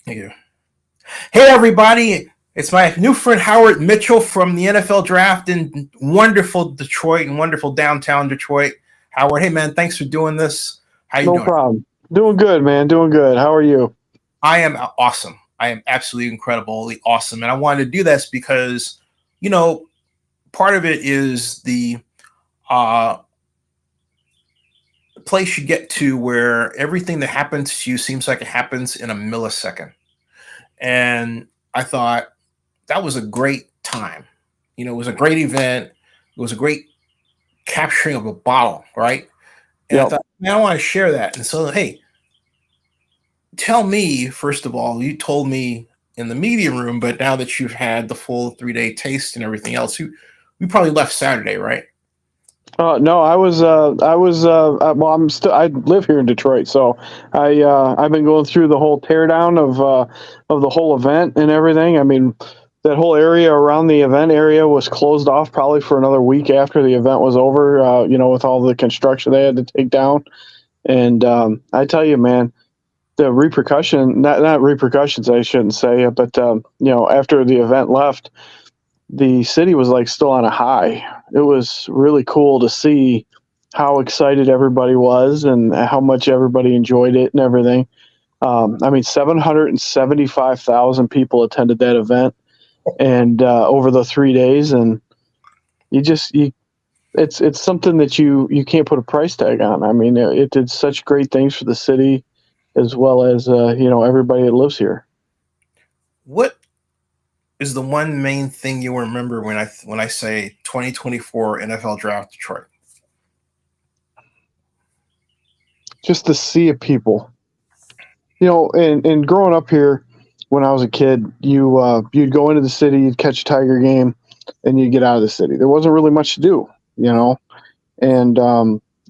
Thank you. Hey, everybody. It's my new friend Howard Mitchell from the NFL Draft in wonderful Detroit and wonderful downtown Detroit. Howard, hey, man, thanks for doing this. How you No doing? problem. Doing good, man. Doing good. How are you? I am awesome. I am absolutely incredibly awesome. And I wanted to do this because, you know, part of it is the uh, place you get to where everything that happens to you seems like it happens in a millisecond. And I thought, that was a great time. It was a great event. It was a great capturing of a bottle, right? And I Yep. thought, man, I want to share that. And so, hey, tell me, first of all, you told me in the media room, but now that you've had the full 3 day taste and everything else, you probably left Saturday, right? No, well, I live here in Detroit, so I've been going through the whole teardown of the whole event and everything. I mean, that whole area around the event area was closed off probably for another week after the event was over. With all the construction they had to take down. And I tell you, man, the not repercussions, I shouldn't say, but after the event left, the city was like still on a high. It was really cool to see how excited everybody was and how much everybody enjoyed it and everything. I mean, 775,000 people attended that event, and over the 3 days, and you just you it's something that you can't put a price tag on. I mean, it did such great things for the city as well as everybody that lives here. What is the one main thing you remember when I say 2024 NFL Draft Detroit? Just the sea of people. And growing up here, when I was a kid, you'd go into the city, you'd catch a Tiger game, and you'd get out of the city. There wasn't really much to do, and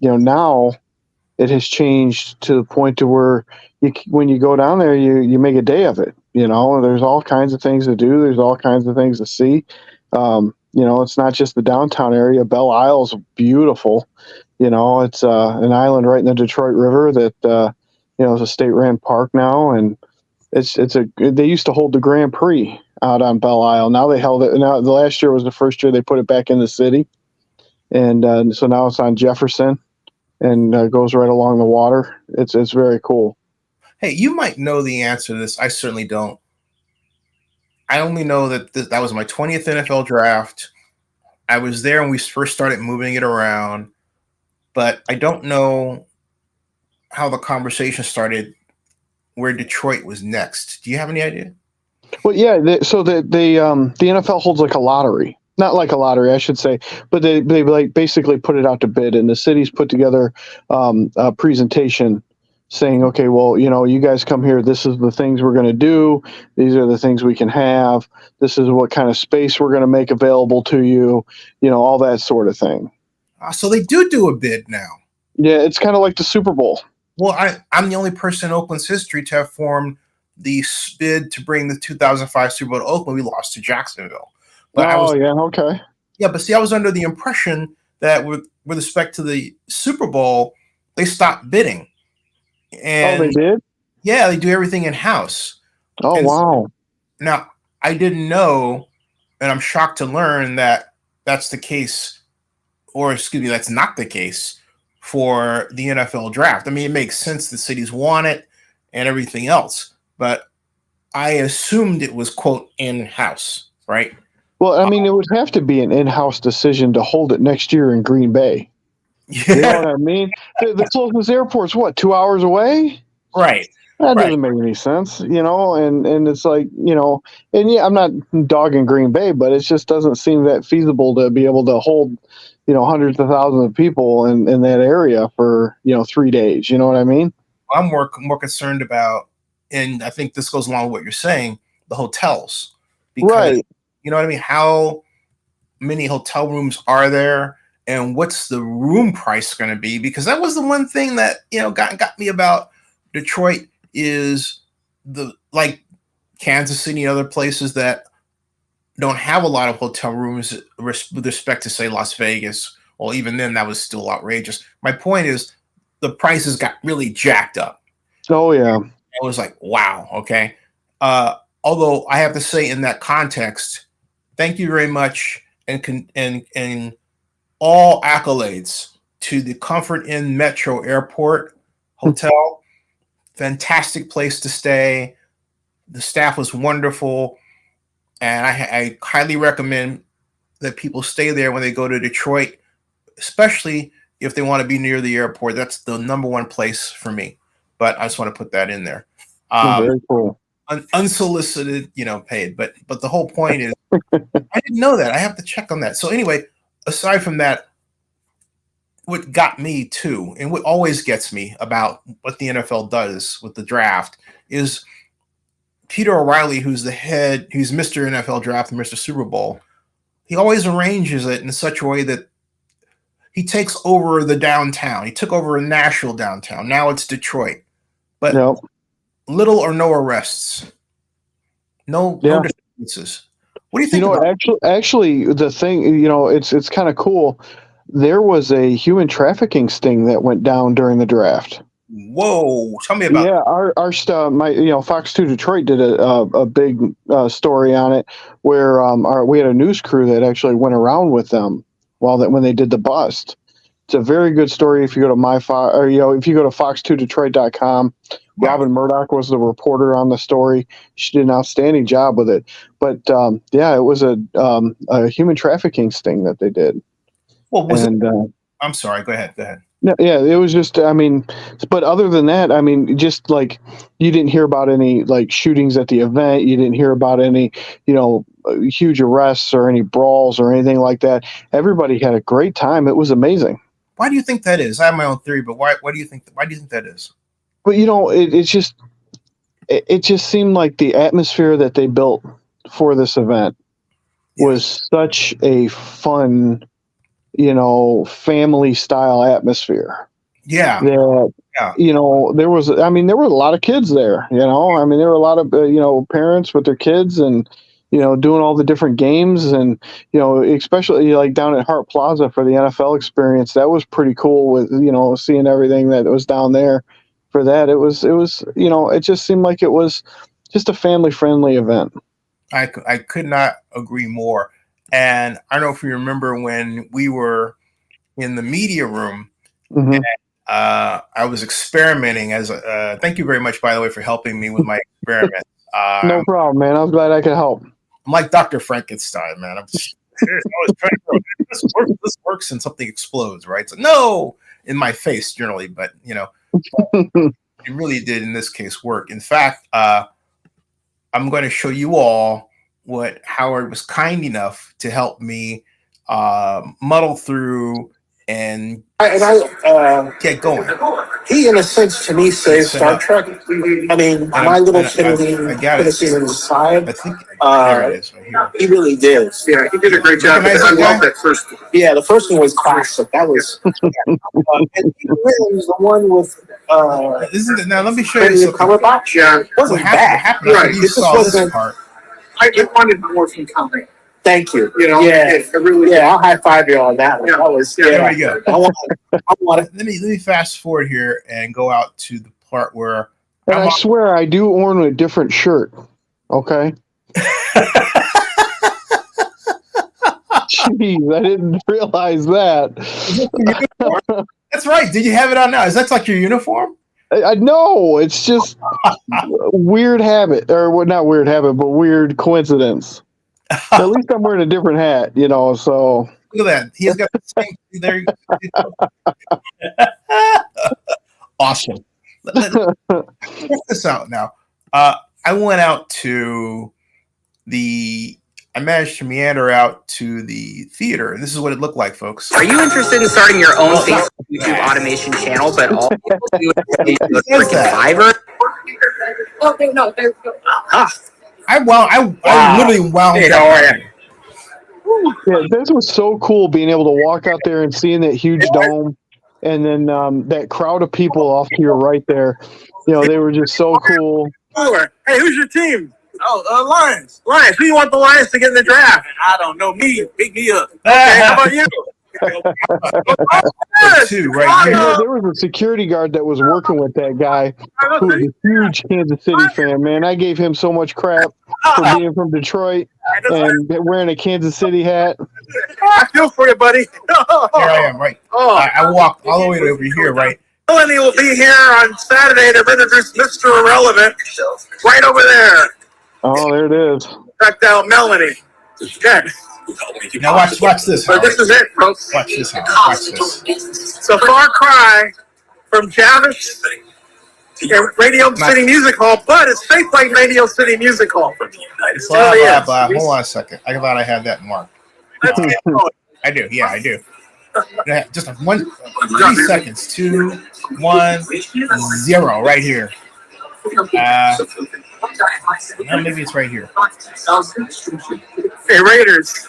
now it has changed to the point to where when you go down there, you make a day of it. There's all kinds of things to do. There's all kinds of things to see. It's not just the downtown area. Belle Isle's beautiful. It's an island right in the Detroit River that is a state ran park now, and they used to hold the Grand Prix out on Belle Isle. Now they held it. Now the last year was the first year they put it back in the city, and so now it's on Jefferson and goes right along the water. It's very cool. Hey, you might know the answer to this. I certainly don't. I only know that that was my 20th NFL draft. I was there when we first started moving it around, but I don't know how the conversation started where Detroit was next. Do you have any idea? Well, yeah. The NFL holds like a lottery, not like a lottery, I should say, but they like basically put it out to bid, and the cities put together a presentation saying, okay, well, you guys come here. This is the things we're going to do. These are the things we can have. This is what kind of space we're going to make available to you. All that sort of thing. So they do a bid now. Yeah, it's kind of like the Super Bowl. Well, I'm the only person in Oakland's history to have formed the bid to bring the 2005 Super Bowl to Oakland. We lost to Jacksonville. But okay. Yeah, but see, I was under the impression that with respect to the Super Bowl, they stopped bidding. And they did? Yeah, they do everything in house. Oh, and wow. Now, I didn't know, and I'm shocked to learn that that's the case, or excuse me, that's not the case for the NFL draft. I mean, it makes sense. The cities want it and everything else, but I assumed it was, quote, in-house, right? Well, I mean, it would have to be an in-house decision to hold it next year in Green Bay. Yeah. You know what I mean? The closest airport's what, 2 hours away? Right. That doesn't make any sense, and it's like, and yeah, I'm not dogging Green Bay, but it just doesn't seem that feasible to be able to hold, hundreds of thousands of people in that area for, 3 days. You know what I mean? I'm more concerned about, and I think this goes along with what you're saying, the hotels. Because, right. You know what I mean? How many hotel rooms are there? And what's the room price going to be? Because that was the one thing that, got me about Detroit is like Kansas City and other places that don't have a lot of hotel rooms with respect to, say, Las Vegas. Well, even then, that was still outrageous. My point is the prices got really jacked up. Oh, yeah. It was like, wow, okay. Although I have to say, in that context, thank you very much, and all accolades to the Comfort Inn Metro Airport Hotel. Fantastic place to stay. The staff was wonderful, and I highly recommend that people stay there when they go to Detroit, especially if they want to be near the airport. That's the number one place for me. But I just want to put that in there. Very cool. Unsolicited, paid. But the whole point is, I didn't know that. I have to check on that. So anyway, aside from that, what got me too, and what always gets me about what the NFL does with the draft is Peter O'Reilly, who's Mr. NFL Draft and Mr. Super Bowl. He always arranges it in such a way that he takes over the downtown. He took over a Nashville downtown. Now it's Detroit. But little or no arrests. No disturbances. What do you think about actually, the thing, it's kind of cool. There was a human trafficking sting that went down during the draft. Whoa! Tell me about. Yeah, our stuff. Fox 2 Detroit did a big story on it, where we had a news crew that actually went around with them when they did the bust. It's a very good story. If you go to if you go to fox2detroit.com, yeah. Robin Murdoch was the reporter on the story. She did an outstanding job with it. But it was a human trafficking sting that they did. Well, I'm sorry. Go ahead. Yeah, it was just, but other than that, just like you didn't hear about any like shootings at the event. You didn't hear about any, huge arrests or any brawls or anything like that. Everybody had a great time. It was amazing. Why do you think that is? I have my own theory, but why do you think that is? But it just seemed like the atmosphere that they built for this event was such a fun, family style atmosphere. Yeah. That, there were a lot of kids there, there were a lot of, parents with their kids and, doing all the different games and, especially like down at Hart Plaza for the NFL experience. That was pretty cool with, seeing everything that was down there for that. It was, it just seemed like it was just a family friendly event. I could not agree more. And I don't know if you remember when we were in the media room, mm-hmm. and, I was experimenting thank you very much, by the way, for helping me with my experiment. No problem, man. I was glad I could help. I'm like Dr. Frankenstein, man. I'm just always trying to this works and something explodes, right? So no, in my face generally, but it really did in this case work. In fact, I'm going to show you all what Howard was kind enough to help me muddle through and get going. He, in a sense, to me, saved Star Trek. My little Kennedy could have seen it inside. I think there it is right here. He really did. Yeah, he did a great job. I love that first one. Yeah, the first one was classic. That was. And he was the one with. Isn't it? Now let me show you something. Color box. Yeah, it wasn't bad. Right. You saw this part. I wanted more from Tommy. Thank you. I'll high five you on that one. Yeah. That was there we go. I want it. Let me fast forward here and go out to the part where. And I swear I do own a different shirt. Okay. Jeez, I didn't realize that. That's right. Did you have it on now? Is that like your uniform? I know. It's just weird habit, or not weird habit, but weird coincidence. At least I'm wearing a different hat, so. Look at that. He's got the same. There you go. Awesome. Let's check this out now. I went out to I managed to meander out to the theater, and this is what it looked like, folks. Are you interested in starting your own Facebook YouTube automation channel, but all people do is go to freaking Fiverr? Okay, no, there's I literally wound up. Yeah, this was so cool being able to walk out there and seeing that huge dome, and then that crowd of people off to your right there. They were just so cool. Hey, who's your team? Oh, Lions. Lions. Who you want the Lions to get in the draft? I don't know. Me. Pick me up. Okay, how about you? Two right here. There was a security guard that was working with that guy who was a huge Kansas City fan, man. I gave him so much crap for being from Detroit and wearing a Kansas City hat. I feel for you, buddy. Here I am, right? I walked all the way over here, right? Melanie will be here on Saturday to introduce Mr. Irrelevant. Right over there. Oh, there it is. Check out Melanie. Okay. Now watch this. So this is it, folks. Watch this. Watch this. It's a far cry from Javis and Radio City Music Hall, but it's Faith Light Radio City Music Hall. Blah, blah, blah. Hold on a second. I thought I had that marked. Let's get going. I do. Yeah, I do. Just 3 seconds. 2, 1, 0. Right here. No, maybe it's right here. Hey, Raiders. Raiders.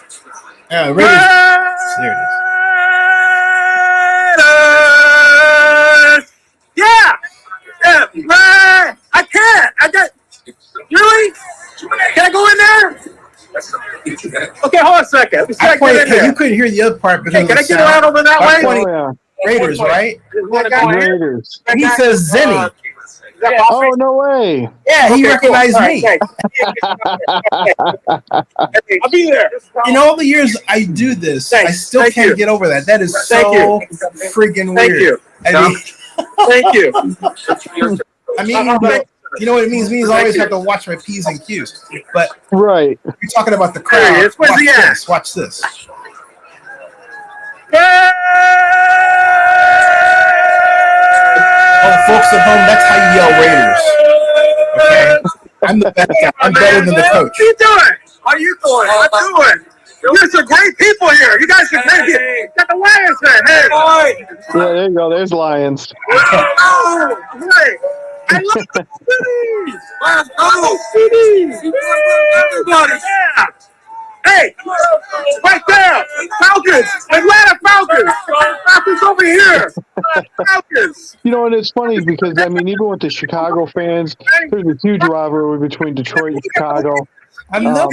There it Raiders. Yeah. I can't. Really? Can I go in there? Okay, hold on a second. You couldn't hear the other part because can I get around over that way? Oh, yeah. Raiders, right? Raiders. He says Zennie. Oh, no way. Yeah, he recognized me. I'll be there. In all the years I do this, I still can't get over that. That is so freaking weird. Thank you. I mean, you know what it means? It means I always have to watch my P's and Q's. But right. You're talking about the crowd. There he is. Where's he at? Watch this. Oh, folks at home, that's how you yell Raiders. Okay? I'm the best guy. I'm better than the coach. What are you doing? How are you doing? How you doing? There's some great people here. You guys are great people. Got the Lions there. Hey. Yeah, there you go. There's Lions. Oh, great. I love the cities. Let's go, cities. Everybody. Yeah. Hey, right there. Falcons. Atlanta Falcons. Falcons over here. Falcons. You know, and it's funny because, I mean, even with the Chicago fans, there's a huge rivalry between Detroit and Chicago. You know,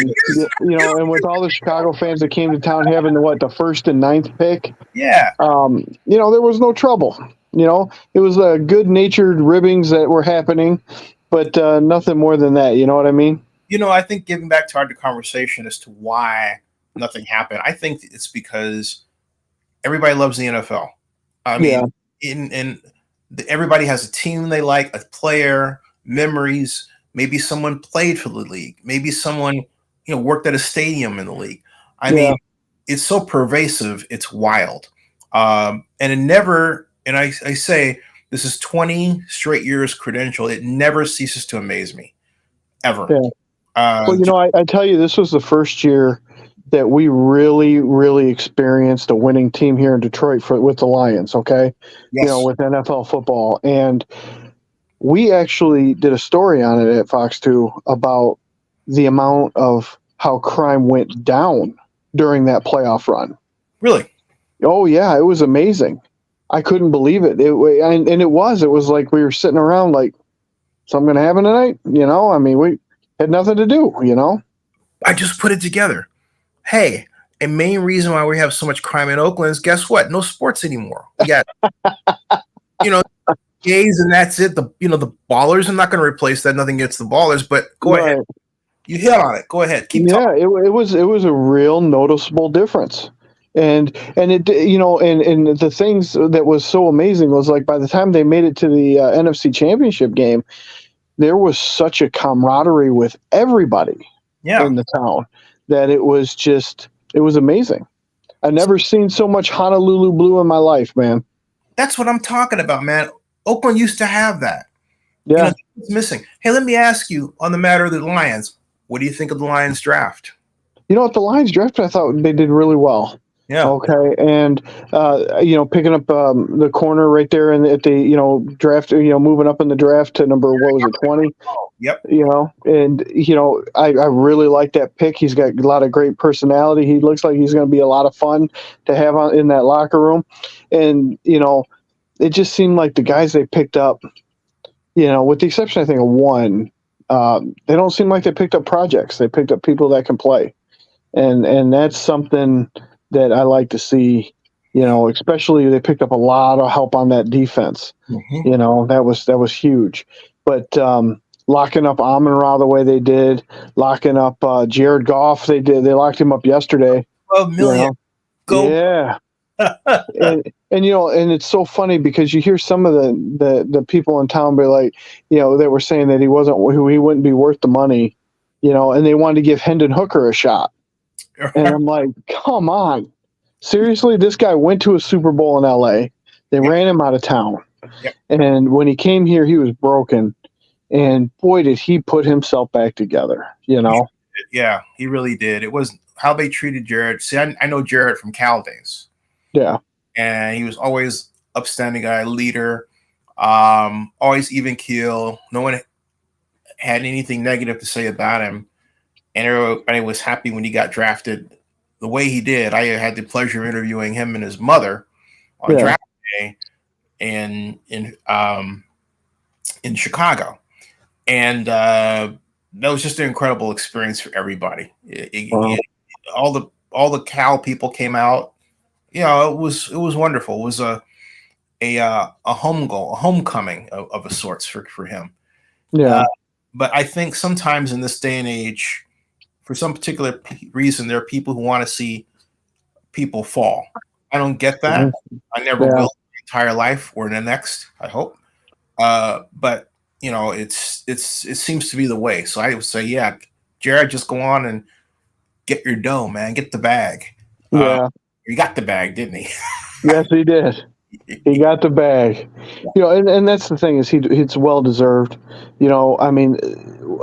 and with all the Chicago fans that came to town having the first and 9th pick, yeah, you know, there was no trouble. You know, it was good-natured ribbings that were happening, but nothing more than that. You know what I mean? You know, I think getting back to our conversation as to why nothing happened, I think it's because everybody loves the NFL. I mean, everybody has a team they like, a player, memories. Maybe someone played for the league. Maybe someone, worked at a stadium in the league. I mean, it's so pervasive. It's wild. And it never, and I say, this is 20 straight years credential. It never ceases to amaze me, ever. Yeah. Well, I tell you, this was the first year that we really, really experienced a winning team here in Detroit with the Lions, okay? Yes. With NFL football. And we actually did a story on it at Fox 2 about the amount of how crime went down during that playoff run. Really? Oh, yeah, it was amazing. I couldn't believe it. It was like we were sitting around like, something going to happen tonight? I mean, we had nothing to do, I just put it together. Hey, a main reason why we have so much crime in Oakland is, guess what? No sports anymore. We got, gays, and that's it. The ballers. I'm not going to replace that. Nothing against the ballers, but go ahead. You hit on it. Go ahead. Keep talking. It was a real noticeable difference. And it, and the things that was so amazing was, like, by the time they made it to the NFC Championship game, there was such a camaraderie with everybody in the town that it was amazing. I've never seen so much Honolulu blue in my life, man. That's what I'm talking about, man. Oakland used to have that. Yeah. It's missing. Hey, let me ask you on the matter of the Lions. What do you think of the Lions draft? At the Lions draft, I thought they did really well. Yeah. Okay. And, picking up the corner right there at the, draft, moving up in the draft to number, 20? Yep. And, I really like that pick. He's got a lot of great personality. He looks like he's going to be a lot of fun to have in that locker room. And, it just seemed like the guys they picked up, with the exception, I think, of one, they don't seem like they picked up projects. They picked up people that can play. And that's something that I like to see, especially they picked up a lot of help on that defense. Mm-hmm. That was huge. But locking up Amon-Ra the way they did, locking up Jared Goff, they locked him up yesterday. 12 million. Go. Yeah. and and it's so funny because you hear some of the people in town be like, they were saying that he wouldn't be worth the money, and they wanted to give Hendon Hooker a shot. And I'm like, come on. Seriously, this guy went to a Super Bowl in LA. They ran him out of town. Yep. And when he came here, he was broken. And boy, did he put himself back together, Yeah, he really did. It was how they treated Jared. See, I know Jared from Cal days. Yeah. And he was always upstanding guy, leader, always even keel. No one had anything negative to say about him. And everybody was happy when he got drafted the way he did. I had the pleasure of interviewing him and his mother on draft day in Chicago. And that was just an incredible experience for everybody. All the Cal people came out. It was wonderful. It was a homecoming of a sorts for him. Yeah. But I think sometimes in this day and age, for some particular reason, there are people who want to see people fall. I don't get that. Mm-hmm. I never will my entire life or in the next, I hope. But it seems to be the way. So I would say, yeah, Jared, just go on and get your dough, man. Get the bag. Yeah. He got the bag, didn't he? Yes, he did. He got the bag. And that's the thing is it's well deserved. I mean,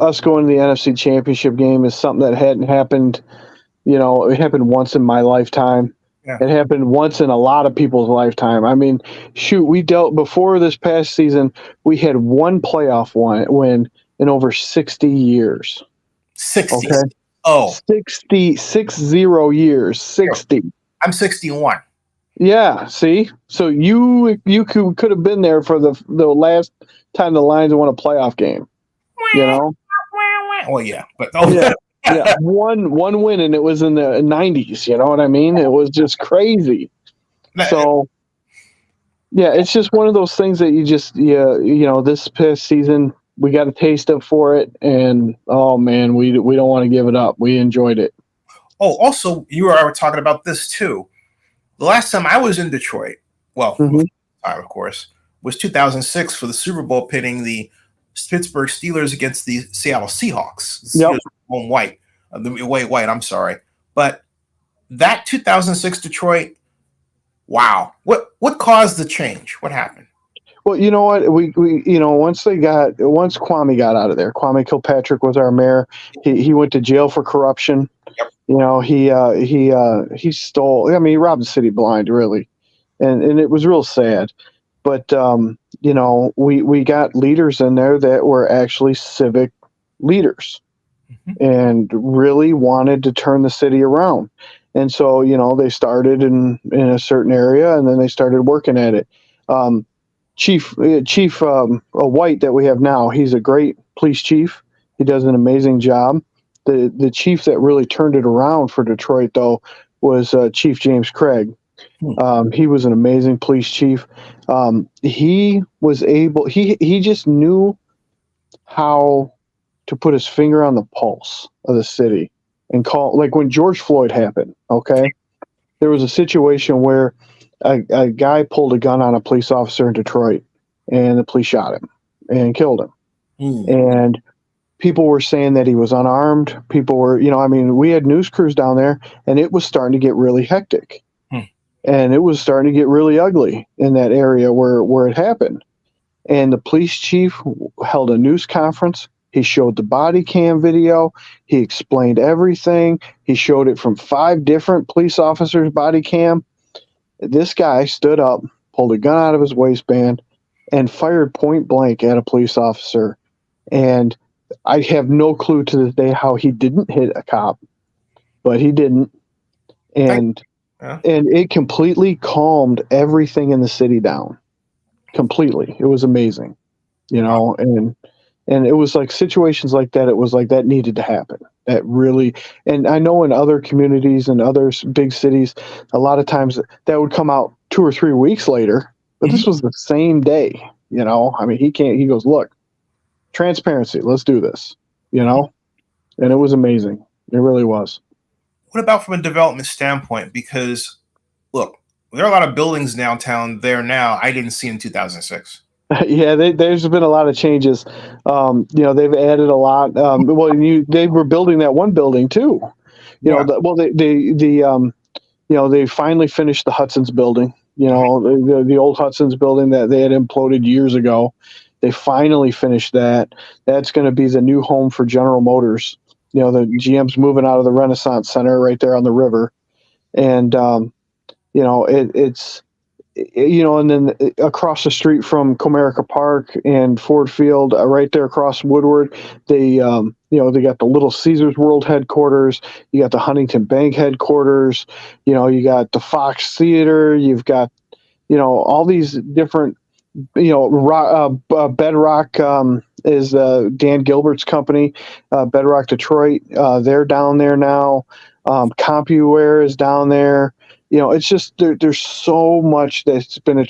us going to the NFC Championship game is something that hadn't happened. It happened once in my lifetime. Yeah. It happened once in a lot of people's lifetime. I mean, shoot, we dealt before this past season. We had one playoff win in over 60 years. 60. Okay. Oh, 60 years. 60. I'm 61. Yeah, see? So you could have been there for the last time the Lions won a playoff game. Well, yeah, but yeah, one win, and it was in the 90s. You know what I mean? It was just crazy. So, yeah, it's just one of those things that you just this past season we got a taste of for it, and oh man, we don't want to give it up. We enjoyed it. Oh, also, you were talking about this too. The last time I was in Detroit, well, time, of course, was 2006 for the Super Bowl, pitting the Pittsburgh Steelers against the Seattle Seahawks. The Steelers home white, white. I'm sorry, but that 2006 Detroit. Wow, what caused the change? What happened? Well, you know what, we once Kwame got out of there, Kwame Kilpatrick was our mayor. He went to jail for corruption. Yep. He stole. I mean, he robbed the city blind, really, and it was real sad. But we got leaders in there that were actually civic leaders, and really wanted to turn the city around. And so they started in a certain area, and then they started working at it. Chief White that we have now, he's a great police chief. He does an amazing job. The chief that really turned it around for Detroit, though, was Chief James Craig. He was an amazing police chief. He was able. He just knew how to put his finger on the pulse of the city and call. Like when George Floyd happened. Okay, there was a situation where a guy pulled a gun on a police officer in Detroit, and the police shot him and killed him. And people were saying that he was unarmed. People were, we had news crews down there, and it was starting to get really hectic. And it was starting to get really ugly in that area where it happened. And the police chief held a news conference. He showed the body cam video. He explained everything. He showed it from 5 different police officers' body cam. This guy stood up, pulled a gun out of his waistband, and fired point blank at a police officer. And I have no clue to this day how he didn't hit a cop, but he didn't. And it completely calmed everything in the city down. Completely. It was amazing, and it was like situations like that. It was like that needed to happen. That really, and I know in other communities and other big cities, a lot of times that would come out 2 or 3 weeks later, but this was the same day. I mean, he goes, look, transparency, let's do this, and it was amazing. It really was. What about from a development standpoint? Because look, there are a lot of buildings downtown there now I didn't see in 2006. Yeah, there's been a lot of changes. They've added a lot. They were building that one building too. They finally finished the Hudson's building. The old Hudson's building that they had imploded years ago. They finally finished that. That's going to be the new home for General Motors. The GM's moving out of the Renaissance Center right there on the river, and it's. And then across the street from Comerica Park and Ford Field, right there across Woodward, they got the Little Caesars World headquarters. You got the Huntington Bank headquarters. You got the Fox Theater. You've got, all these different, Bedrock is Dan Gilbert's company, Bedrock Detroit. They're down there now. CompuWare is down there. It's just there's so much that's been and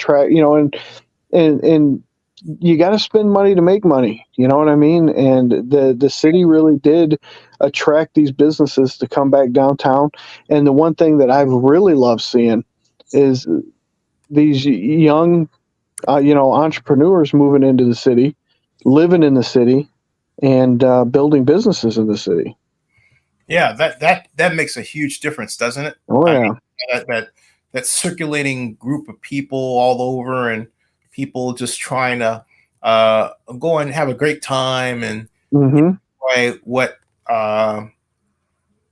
you got to spend money to make money. You know what I mean? And the city really did attract these businesses to come back downtown. And the one thing that I've really loved seeing is these young, entrepreneurs moving into the city, living in the city, and building businesses in the city. Yeah, that makes a huge difference, doesn't it? Oh yeah. That circulating group of people all over, and people just trying to go and have a great time and enjoy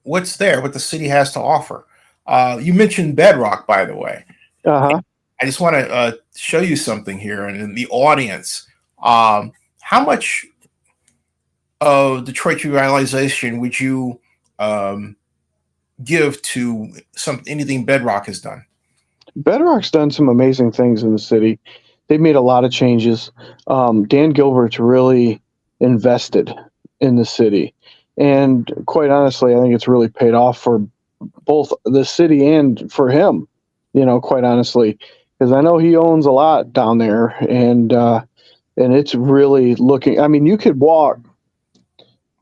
what's there, what the city has to offer. You mentioned Bedrock, by the way. I just want to show you something here, and in the audience, how much of Detroit revitalization would you give to anything Bedrock has done? Bedrock's done some amazing things in the city. They've made a lot of changes. Dan Gilbert's really invested in the city, and quite honestly, I think it's really paid off for both the city and for him. Quite honestly, because I know he owns a lot down there, and it's really looking. I mean, you could walk.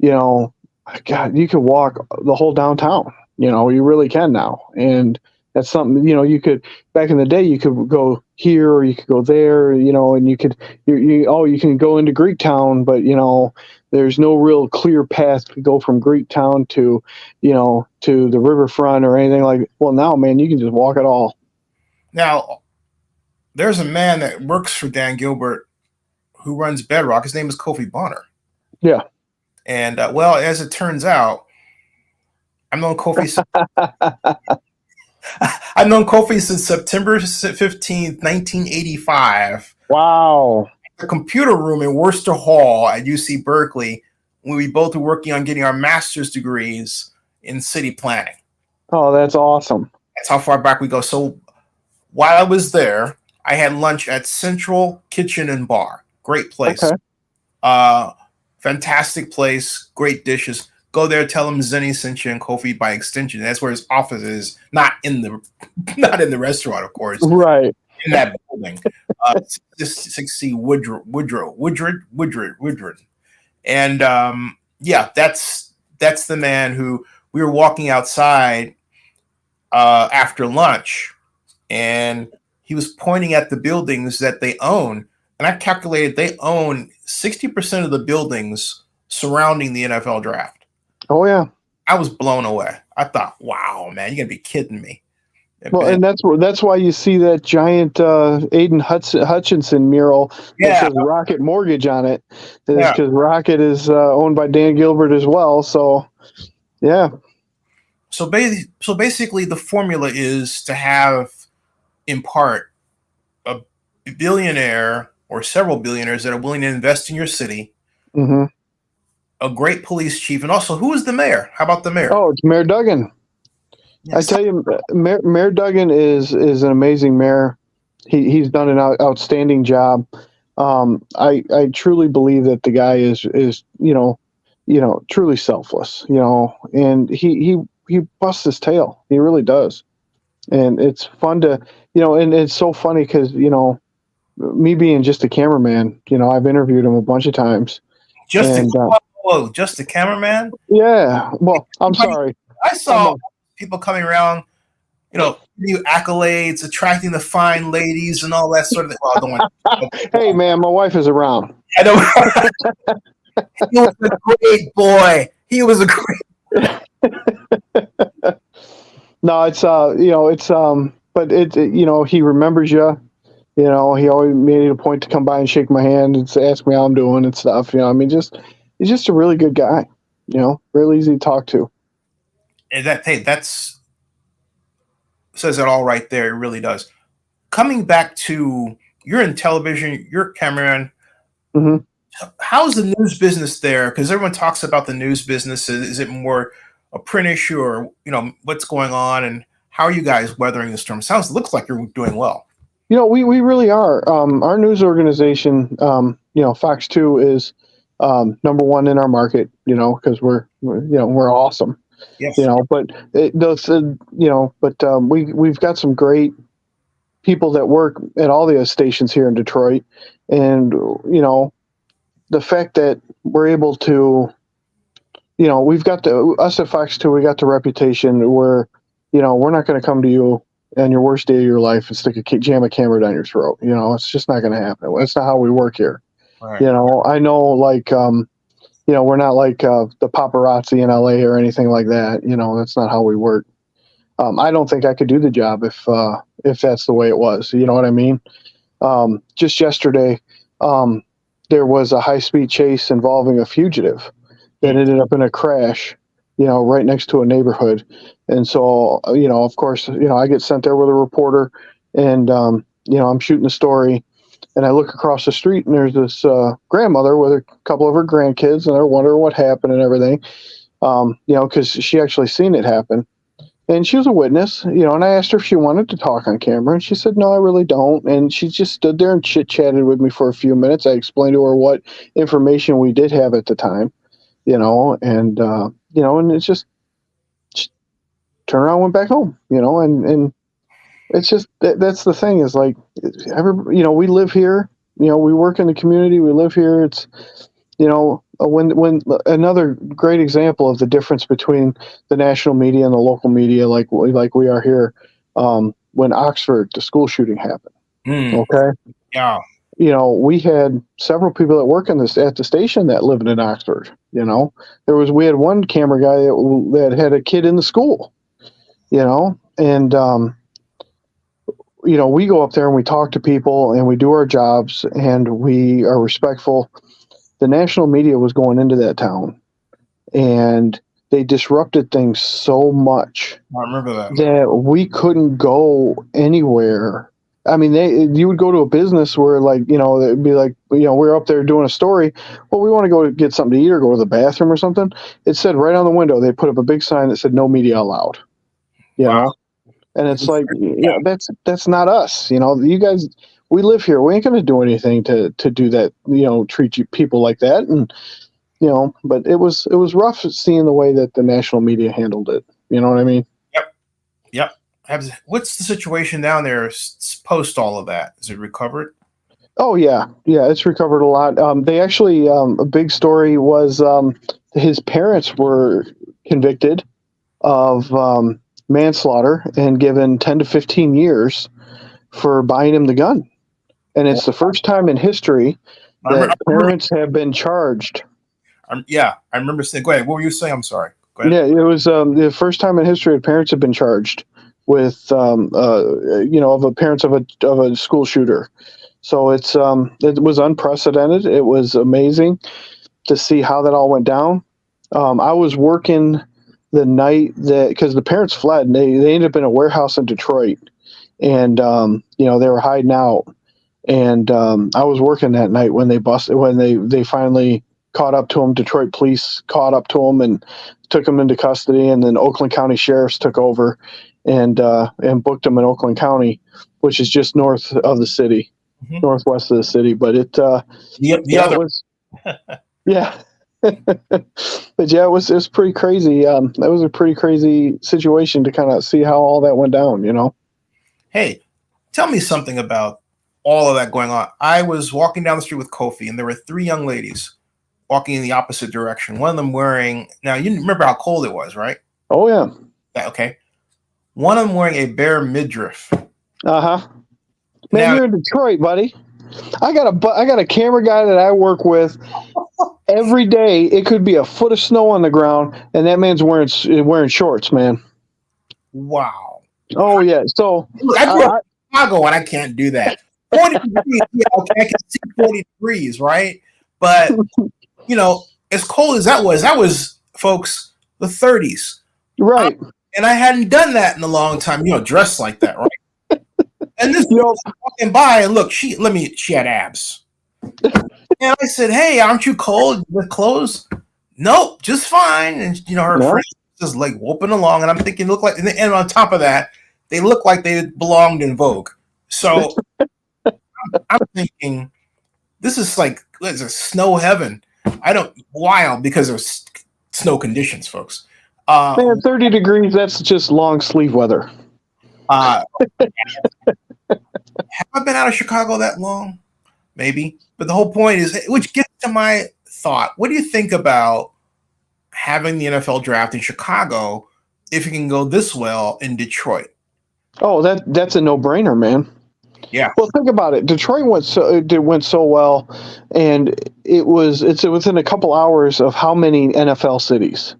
God, you could walk the whole downtown. You really can now, and that's something. You could back in the day. You could go here or you could go there. And you can go into Greektown, but there's no real clear path to go from Greektown to to the riverfront or anything like. Well, now, man, you can just walk it all. Now, there's a man that works for Dan Gilbert who runs Bedrock. His name is Kofi Bonner. Yeah. And as it turns out, I've known Kofi since September 15th, 1985. Wow. The computer room in Worcester Hall at UC Berkeley, when we both were working on getting our master's degrees in city planning. Oh, that's awesome. That's how far back we go. So while I was there, I had lunch at Central Kitchen and Bar. Great place. Okay. Fantastic place, great dishes. Go there, tell them Zennie sent you and Kofi by extension. That's where his office is, not in the restaurant, of course. Right. In that building. 6C Woodward. And that's the man who we were walking outside after lunch, and he was pointing at the buildings that they own. And I calculated they own 60% of the buildings surrounding the NFL draft. Oh, yeah. I was blown away. I thought, wow, man, you're going to be kidding me. Well, and that's why you see that giant Aiden Hutchinson mural that says Rocket Mortgage on it. Because Rocket is owned by Dan Gilbert as well. So, yeah. So basically, the formula is to have, in part, a billionaire or several billionaires that are willing to invest in your city, a great police chief, and also, who is the mayor? How about the mayor? Oh, it's Mayor Duggan. Yes. I tell you, Mayor Duggan is an amazing mayor. He's done an outstanding job. I truly believe that the guy is truly selfless, and he busts his tail. He really does. And it's fun to, and it's so funny because, me being just a cameraman, I've interviewed him a bunch of times. Just and just a cameraman? yeah. Well, I'm sorry. I saw people coming around, new accolades, attracting the fine ladies and all that sort of thing. Well, I don't want Hey, man, my wife is around. I don't. He was a great boy. He was a great. No, it's but he remembers you. He always made it a point to come by and shake my hand and ask me how I'm doing and stuff. He's just a really good guy. Real easy to talk to. And that's says it all right there. It really does. Coming back to, you're in television, you're a cameraman. Mm-hmm. How's the news business there? Because everyone talks about the news business. Is it more a print issue, or what's going on, and how are you guys weathering the storm? Looks like you're doing well. We really are. Our news organization, Fox 2 is number one in our market. Because we're awesome. Yes. But it does. We've got some great people that work at all the stations here in Detroit, and the fact that we're able to, we've got us at Fox 2, we got the reputation where, we're not going to come to you on your worst day of your life and jam a camera down your throat. It's just not going to happen. That's not how we work here. Right. I know, like, we're not like the paparazzi in LA or anything like that. That's not how we work. I don't think I could do the job if that's the way it was. You know what I mean? Just yesterday, there was a high-speed chase involving a fugitive that ended up in a crash, right next to a neighborhood. And so, of course, I get sent there with a reporter, and, I'm shooting the story, and I look across the street, and there's this grandmother with a couple of her grandkids, and they're wondering what happened and everything, because she actually seen it happen. And she was a witness, and I asked her if she wanted to talk on camera, and she said, no, I really don't. And she just stood there and chit-chatted with me for a few minutes. I explained to her what information we did have at the time, and it's just turned around and went back home, and it's just, that's the thing is, like, we live here, we work in the community, we live here. It's, when another great example of the difference between the national media and the local media, like we are here, when Oxford, the school shooting happened. Okay. Yeah. We had several people that work at the station that lived in Oxford. We had one camera guy that had a kid in the school, and, we go up there and we talk to people and we do our jobs and we are respectful. The national media was going into that town, and they disrupted things so much. I remember that we couldn't go anywhere. I mean, you would go to a business where, like, it'd be like, we're up there doing a story. Well, we want to go get something to eat or go to the bathroom or something. It said right on the window, they put up a big sign that said no media allowed. Wow. And it's like, that's not us. You guys, we live here. We ain't going to do anything to do that, treat people like that. And, but it was rough seeing the way that the national media handled it. You know what I mean? Yep. What's the situation down there post all of that? Is it recovered? Oh, yeah. Yeah, it's recovered a lot. They actually, a big story was his parents were convicted of manslaughter and given 10 to 15 years for buying him the gun. And it's the first time in history that parents have been charged. I remember saying, go ahead. What were you saying? I'm sorry. Go ahead. Yeah, it was the first time in history that parents have been charged with, of a parents of a school shooter. So it was unprecedented. It was amazing to see how that all went down. I was working the night because the parents fled, and they ended up in a warehouse in Detroit, and they were hiding out. And I was working that night when they finally caught up to him. Detroit police caught up to him and took him into custody, and then Oakland County sheriffs took over and booked him in Oakland County, which is just north of the city, northwest of the city. But it the other was, yeah. But yeah, it was pretty crazy. That was a pretty crazy situation to kind of see how all that went down. Hey, tell me something about all of that going on. I was walking down the street with Kofi, and there were three young ladies walking in the opposite direction. One of them wearing, now you remember how cold it was, right? Oh yeah. Okay. One of them wearing a bare midriff. Man, Now, you're in Detroit, buddy. I got a camera guy that I work with every day. It could be a foot of snow on the ground, and that man's wearing shorts, man. wow. Oh yeah. So I grew up in Chicago, and I can't do that. 40 degrees, okay, I can see 40 degrees, right? But as cold as that was, folks, the 30s. Right. And I hadn't done that in a long time, dressed like that, right? And this girl was walking by, and look, she had abs. And I said, "Hey, aren't you cold with clothes?" "Nope, just fine." And her friend just like whooping along, and I'm thinking, look like, and on top of that, they look like they belonged in Vogue. So I'm thinking, this is like it's a snow heaven. Wild because of snow conditions, folks. Man, 30 degrees, that's just long sleeve weather. Have I been out of Chicago that long? Maybe. But the whole point is, which gets to my thought, what do you think about having the NFL draft in Chicago if you can go this well in Detroit? Oh, that's a no-brainer, man. Yeah. Well, think about it. Detroit went so well, and it's within a couple hours of how many NFL cities?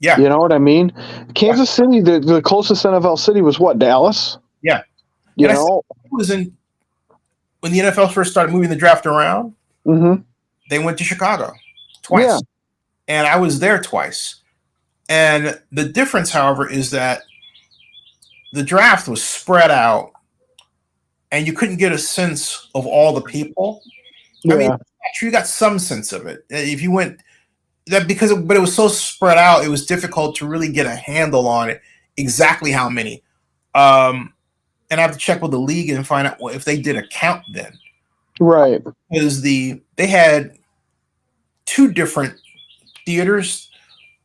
Yeah. You know what I mean? Kansas City, the closest NFL city was what, Dallas? Yeah. You and know? It was when the NFL first started moving the draft around, they went to Chicago twice. Yeah. And I was there twice. And the difference, however, is that the draft was spread out and you couldn't get a sense of all the people. Yeah. I mean, you got some sense of it. If you went but it was so spread out, it was difficult to really get a handle on it, exactly how many. And I have to check with the league and find out if they did a count then. Right. Because they had two different theaters.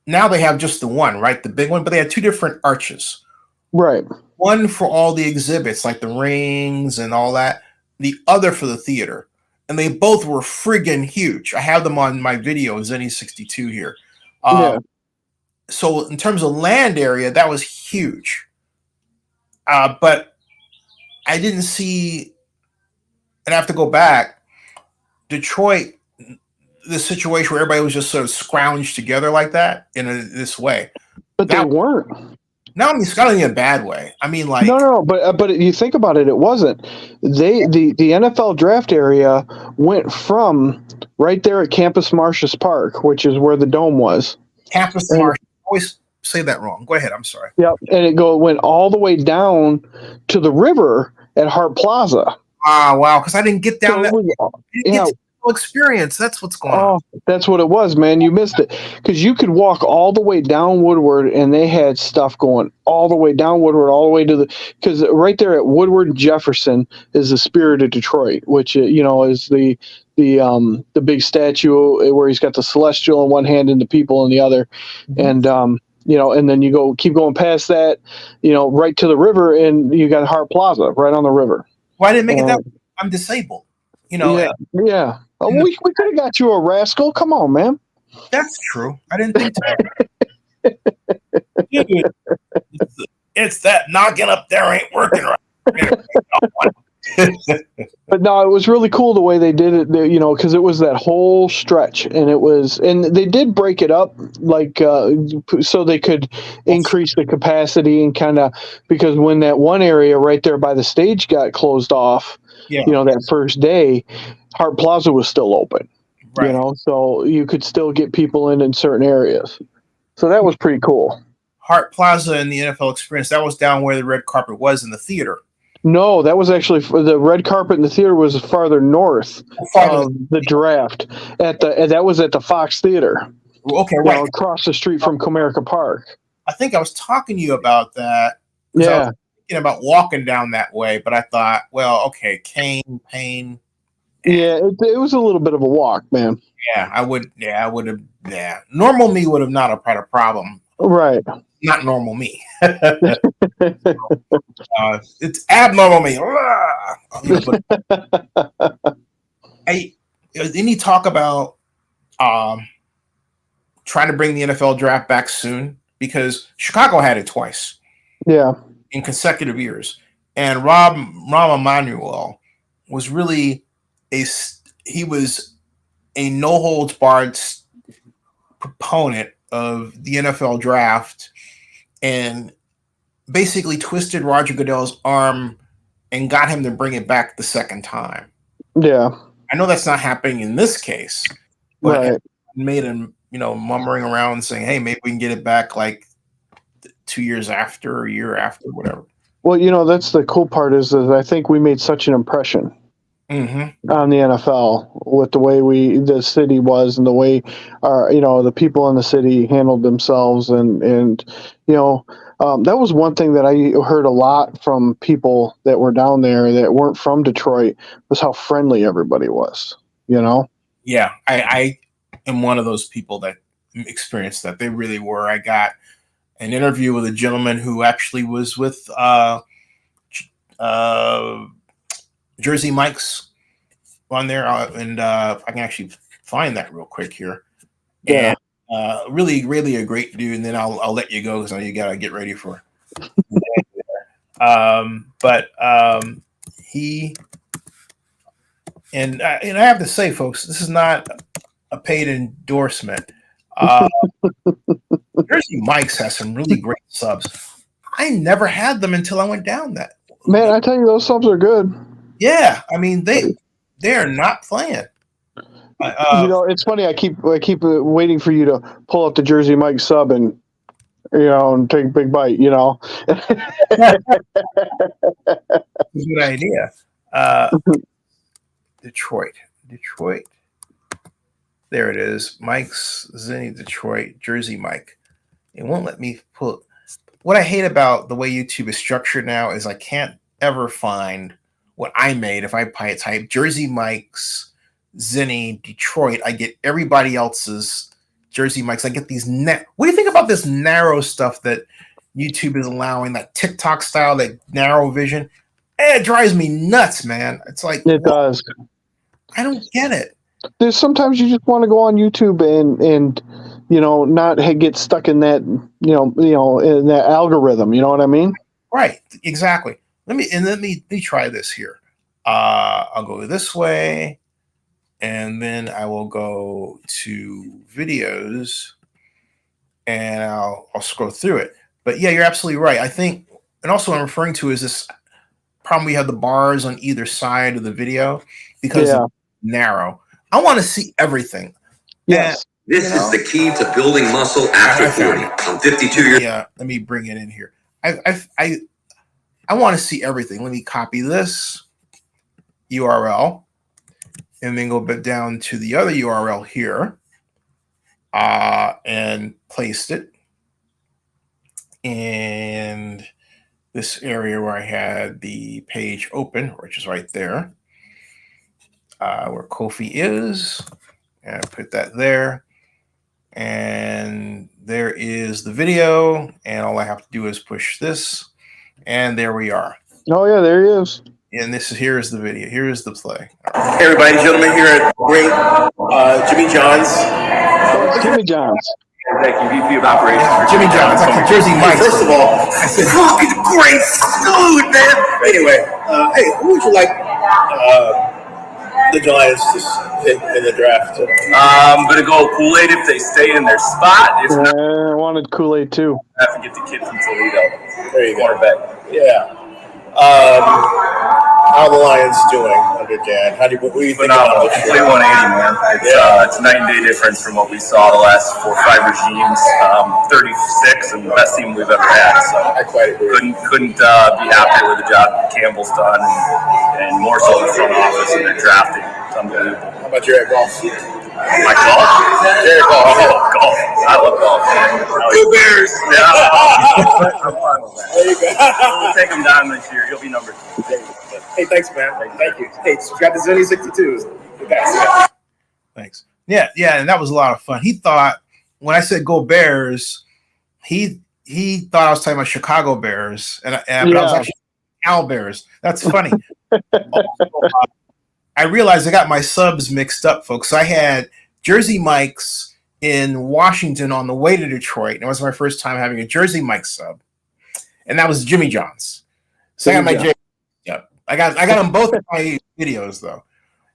Now they have just the one, right? The big one, but they had two different arches. Right. One for all the exhibits, like the rings and all that. The other for the theater. And they both were friggin' huge. I have them on my video, Zennie 62 here. So in terms of land area, that was huge. But I didn't see, and I have to go back, Detroit, the situation where everybody was just sort of scrounged together like that in this way. But they weren't. No, I mean, it's not in a bad way. I mean, like but you think about it, it wasn't. The NFL draft area went from right there at Campus Martius Park, which is where the dome was. Campus Martius. I always say that wrong. Go ahead. I'm sorry. Yep, and it went all the way down to the river at Hart Plaza. Ah, wow! Because I didn't get down that. Yeah. Experience. That's what's going on. That's what it was, man. You missed it because you could walk all the way down Woodward, and they had stuff going all the way down Woodward, all the way to because right there at Woodward and Jefferson is the Spirit of Detroit, which is the big statue where he's got the celestial in one hand and the people in the other, and and then you keep going past that, right to the river, and you got Hart Plaza right on the river. Why didn't make it that? I'm disabled. Yeah. Oh, we could have got you a rascal. Come on, man. That's true. I didn't think that. Dude, it's that knocking up there ain't working right. But no, it was really cool the way they did it, because it was that whole stretch, and they did break it up so they could increase the capacity and because when that one area right there by the stage got closed off, that first day, Hart Plaza was still open, right. So you could still get people in certain areas. So that was pretty cool. Hart Plaza and the NFL Experience, that was down where the red carpet was in the theater. No, that was actually the red carpet in the theater was farther north of the draft. That was at the Fox Theater. Okay, right. Across the street from Comerica Park. I think I was talking to you about that. Yeah. I was thinking about walking down that way, but I thought, well, okay, Payne. Yeah, it was a little bit of a walk, man. Yeah, I would have Yeah, normal me would have not have had a problem. Right. Not normal me. It's abnormal me. But any talk about trying to bring the NFL draft back soon, because Chicago had it twice. Yeah. In consecutive years, and Rahm Emanuel was really he was a no holds barred proponent of the NFL draft, and basically twisted Roger Goodell's arm and got him to bring it back the second time. Yeah. I know that's not happening in this case, but right. Made him, mumbling around saying, hey, maybe we can get it back like 2 years after or a year after, whatever. Well, that's the cool part is that I think we made such an impression on the NFL with the way the city was and the way the people in the city handled themselves. And that was one thing that I heard a lot from people that were down there that weren't from Detroit, was how friendly everybody was, Yeah, I am one of those people that experienced that. They really were. I got an interview with a gentleman who actually was with Jersey Mike's on there, and I can actually find that real quick here. Yeah. And really, really a great dude. And then I'll let you go because I know you gotta get ready for. He and I have to say, folks, this is not a paid endorsement. Jersey Mike's has some really great subs. I never had them until I went down that. Man, I tell you, those subs are good. Yeah, I mean they are not playing. It's funny. I keep waiting for you to pull up the Jersey Mike sub and and take a big bite. Good idea. Detroit. There it is. Mike's Zennie Detroit Jersey Mike. It won't let me pull. What I hate about the way YouTube is structured now is I can't ever find what I made. If I type Jersey Mike's Zennie Detroit, I get everybody else's Jersey Mike's. I get these What do you think about this narrow stuff that YouTube is allowing? That TikTok style, that narrow vision. It drives me nuts, man. It's like it does. I don't get it. There's sometimes you just want to go on YouTube and not get stuck in that in that algorithm. You know what I mean? Right. Exactly. Let me try this here. I'll go this way, and then I will go to videos, and I'll scroll through it. But yeah, you're absolutely right. I think, and also what I'm referring to is this problem we have the bars on either side of the video because it's narrow. I want to see everything. Yes. This is the key to building muscle after 40. I'm 52 years. Yeah, let me bring it in here. I want to see everything. Let me copy this URL and then go down to the other URL here and paste it in this area where I had the page open, which is right there, where Kofi is, and I put that there. And there is the video, and all I have to do is push this, and there we are. Oh yeah, there he is. And here is the video. Here is the play. Hey everybody, gentlemen, here at great Jimmy John's. Jimmy John's. Thank you, VP of Operations. Jimmy John's. Jersey Mike. First of all, I said, fucking great food, man. Anyway, hey, who would you like the Giants in the draft? I'm going to go Kool-Aid if they stay in their spot. If not, I wanted Kool-Aid too. I have to get the kid from Toledo. There you go. Quarterback. Yeah. How are the Lions doing under Dan? What do you think about Phenomenal. this? Play 180, man. It's a night and day difference from what we saw the last 4 or 5 regimes. 36 and the best team we've ever had. So I quite agree. Couldn't be happier with the job Campbell's done, and more so the front office and their drafting. It's unbelievable. How about Jared Goff? My golf? Jared Goff. Oh, golf. I love golf. Good Bears. Yeah. I'm fine with that. There you go. We'll take him down this year. He'll be number 2. Hey, thanks, man. Thank you. Hey, subscribe to Zennie 62. Thanks. Thanks. Yeah, and that was a lot of fun. He thought when I said "Go Bears," he thought I was talking about Chicago Bears, but I was actually Cal Bears. That's funny. Also, I realized I got my subs mixed up, folks. I had Jersey Mike's in Washington on the way to Detroit. It was my first time having a Jersey Mike sub, and that was Jimmy John's. So I got my Yep. I got them both in my videos though.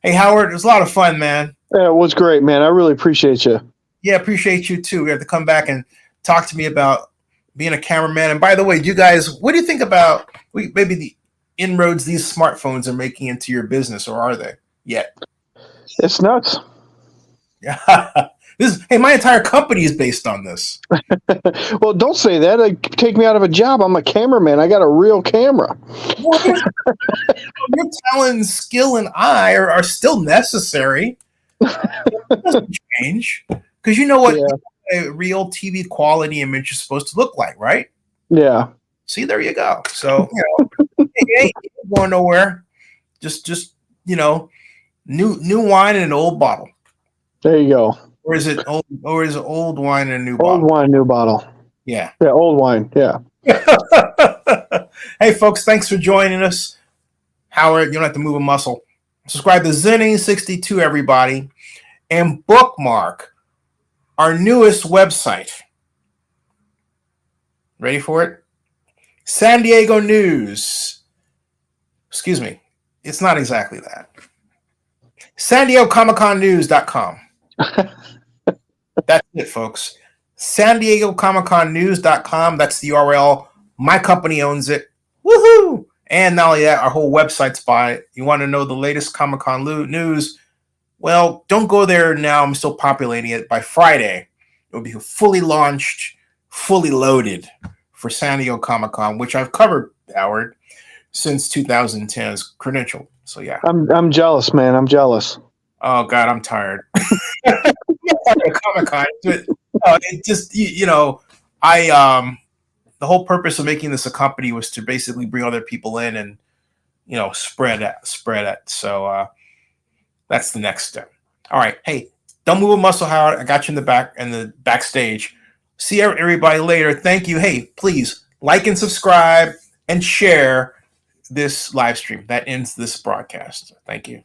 Hey Howard, it was a lot of fun, man. Yeah, it was great, man. I really appreciate you. Yeah, appreciate you too. We have to come back and talk to me about being a cameraman. And by the way, you guys, what do you think about maybe the inroads these smartphones are making into your business, or are they yet? It's nuts. Yeah. Hey, my entire company is based on this. Well, don't say that. Take me out of a job. I'm a cameraman. I got a real camera. Your talent, skill, and eye are still necessary. It doesn't change because you know what a real TV quality image is supposed to look like, right? Yeah. See, there you go. So it ain't going nowhere. Just new wine in an old bottle. There you go. Or is it old wine in a new bottle? Old wine, new bottle. Yeah. Yeah, old wine. Yeah. Hey, folks, thanks for joining us. Howard, you don't have to move a muscle. Subscribe to Zennie 62, everybody, and bookmark our newest website. Ready for it? San Diego News. Excuse me. It's not exactly that. San Diego ComicConNews.com. That's it, folks. San Diego ComicConNews.com. That's the URL. My company owns it. Woohoo! And not only that, our whole website's by it. You want to know the latest Comic-Con news? Well, don't go there now. I'm still populating it. By Friday, it will be fully launched, fully loaded for San Diego Comic-Con, which I've covered, Howard, since 2010 as credentialed. So, yeah. I'm jealous, man. I'm jealous. Oh, God, I'm tired. Comic-Con. It just, the whole purpose of making this a company was to basically bring other people in and, spread it. So that's the next step. All right. Hey, don't move a muscle, Howard. I got you in the backstage. See everybody later. Thank you. Hey, please like and subscribe and share this live stream. That ends this broadcast. Thank you.